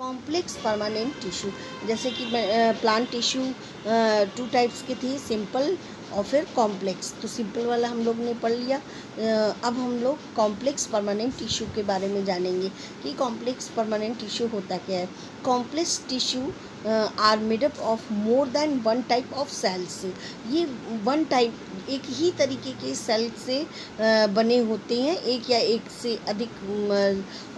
Complex permanent tissue, जैसे कि plant tissue two types के थे, सिंपल और फिर कॉम्प्लेक्स। तो सिंपल वाला हम लोग ने पढ़ लिया। अब हम लोग कॉम्प्लेक्स परमानेंट टिश्यू के बारे में जानेंगे कि कॉम्प्लेक्स परमानेंट टिश्यू होता क्या है। Complex tissue are made up of more than one type of cells. ये वन टाइप एक ही तरीके के सेल से बने होते हैं, एक या एक से अधिक।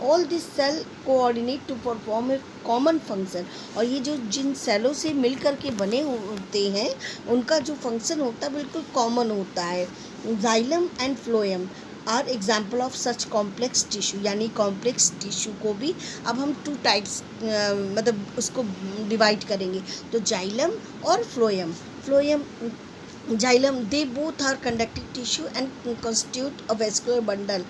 All this cell coordinate to perform a common function. और ये जो जिन सेलों से मिल कर के बने होते हैं उनका जो फंक्शन होता है बिल्कुल कॉमन होता है। Xylem and phloem are example of such complex tissue. यानी कॉम्प्लेक्स टिश्यू को भी अब हम टू टाइप्स मतलब उसको डिवाइड करेंगे। तो जाइलम और phloem. Xylem, they both are conductive tissue and constitute a vascular bundle.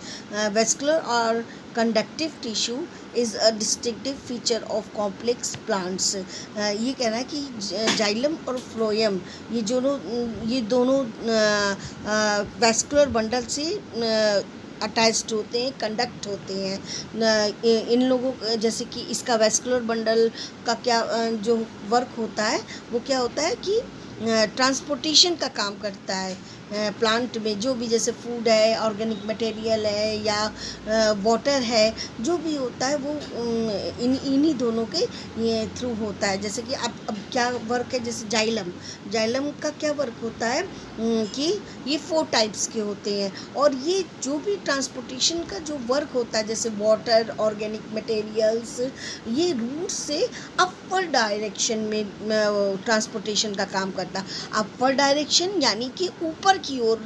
Vascular or conductive tissue is a distinctive feature of complex plants. ये कहना है कि जाइलम और फ्लोएम ये दोनों वैस्कुलर बंडल से अटैच्ड होते हैं, कंडक्ट होते हैं। इन लोगों जैसे कि इसका वैस्कुलर बंडल का क्या जो वर्क होता है वो क्या होता है कि ट्रांसपोर्टेशन का काम करता है। प्लांट में जो भी जैसे फूड है, ऑर्गेनिक मटेरियल है या वाटर है, जो भी होता है वो इन्हीं दोनों के ये थ्रू होता है। जैसे कि अब क्या वर्क है, जैसे जाइलम का क्या वर्क होता है कि ये 4 टाइप्स के होते हैं और ये जो भी ट्रांसपोर्टेशन का जो वर्क होता है जैसे वाटर, ऑर्गेनिक मटेरियल्स, ये रूट से अपवर्ड डायरेक्शन में ट्रांसपोर्टेशन का काम करता है। अपवर्ड डायरेक्शन यानी कि ऊपर की ओर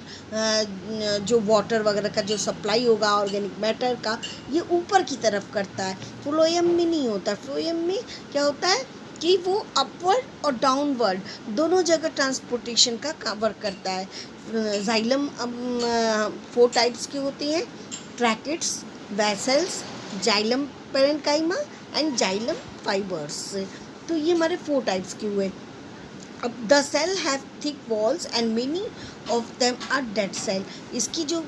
जो वाटर वगैरह का जो सप्लाई होगा ऑर्गेनिक मैटर का, ये ऊपर की तरफ करता है। फ्लोएम में नहीं होता। फ्लोएम में क्या होता है कि वो अपवर्ड और डाउनवर्ड दोनों जगह ट्रांसपोर्टेशन का वर्क करता है। जाइलम 4 टाइप्स के होते हैं, tracheids, vessels, xylem parenchyma and xylem fibres. तो ये हमारे 4 टाइप्स के हुए। अब the cell have thick walls and many of them are dead cell. इसकी जो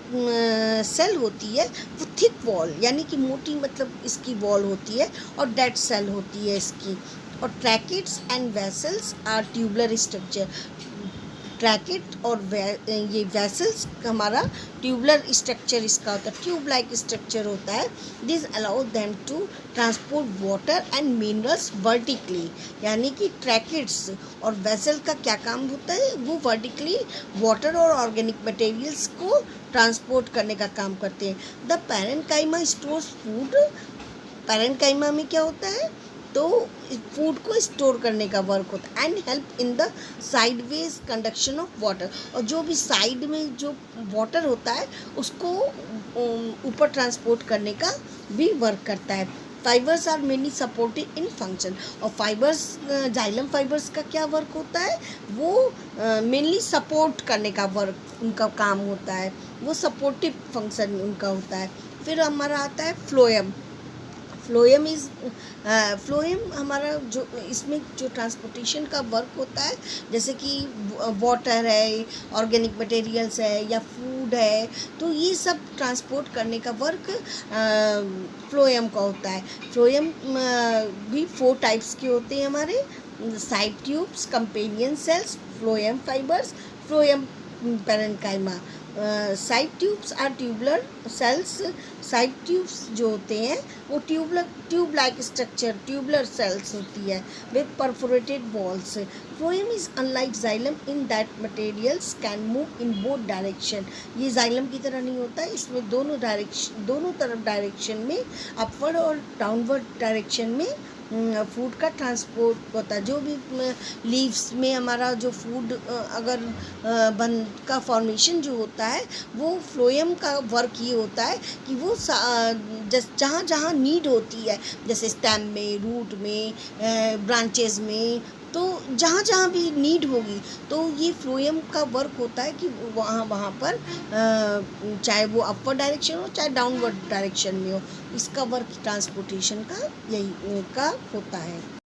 सेल होती है वो थिक वॉल यानी कि मोटी मतलब इसकी वॉल होती है और डेड सेल होती है इसकी। और tracheids and vessels are tubular structure. Tracheid और ये वेसल्स हमारा ट्यूबुलर स्ट्रक्चर इसका होता है, ट्यूब लाइक स्ट्रक्चर होता है। This allow them to transport water and minerals vertically. यानी कि ट्रैकेट्स और वेसल का क्या काम होता है, वो वर्टिकली वाटर और ऑर्गेनिक मटेरियल्स को ट्रांसपोर्ट करने का काम करते हैं। The parenchyma stores food. Parenchyma में क्या होता है तो फूड को स्टोर करने का वर्क होता है। And help in the sideways conduction of water. और जो भी साइड में जो वाटर होता है उसको ऊपर ट्रांसपोर्ट करने का भी वर्क करता है। Fibres are mainly supportive in function. और फाइबर्स जाइलम फाइबर्स का क्या वर्क होता है, वो मेनली सपोर्ट करने का वर्क उनका काम होता है, वो सपोर्टिव फंक्शन उनका होता है। फिर हमारा आता है फ्लोएम। फ्लोएम हमारा जो इसमें जो ट्रांसपोर्टेशन का वर्क होता है जैसे कि वाटर है, ऑर्गेनिक मटेरियल्स है या फूड है, तो ये सब ट्रांसपोर्ट करने का वर्क फ्लोएम का होता है। फ्लोएम भी 4 टाइप्स के होते हैं हमारे, sieve tubes, companion cells, phloem fibers, phloem parenchyma. Sieve tubes are tubular cells. Sieve tubes जो होते हैं वो tube like structure tubular cells होती है with perforated walls. Phloem is unlike xylem in that materials can move in both direction. ये xylem की तरह नहीं होता है, इसमें दोनों तरफ डायरेक्शन में, अपवर्ड और डाउनवर्ड डायरेक्शन में फूड का ट्रांसपोर्ट होता है। जो भी लीव्स में हमारा जो फूड अगर का फॉर्मेशन जो होता है वो फ्लोएम का वर्क ये होता है कि वो जहाँ जहाँ नीड होती है जैसे स्टेम में, रूट में, ब्रांचेस में, तो जहाँ जहाँ भी नीड होगी तो ये फ्लोएम का वर्क होता है कि वहाँ पर चाहे वो अपवर्ड डायरेक्शन हो चाहे डाउनवर्ड डायरेक्शन में हो, इसका वर्क ट्रांसपोर्टेशन का यही का होता है।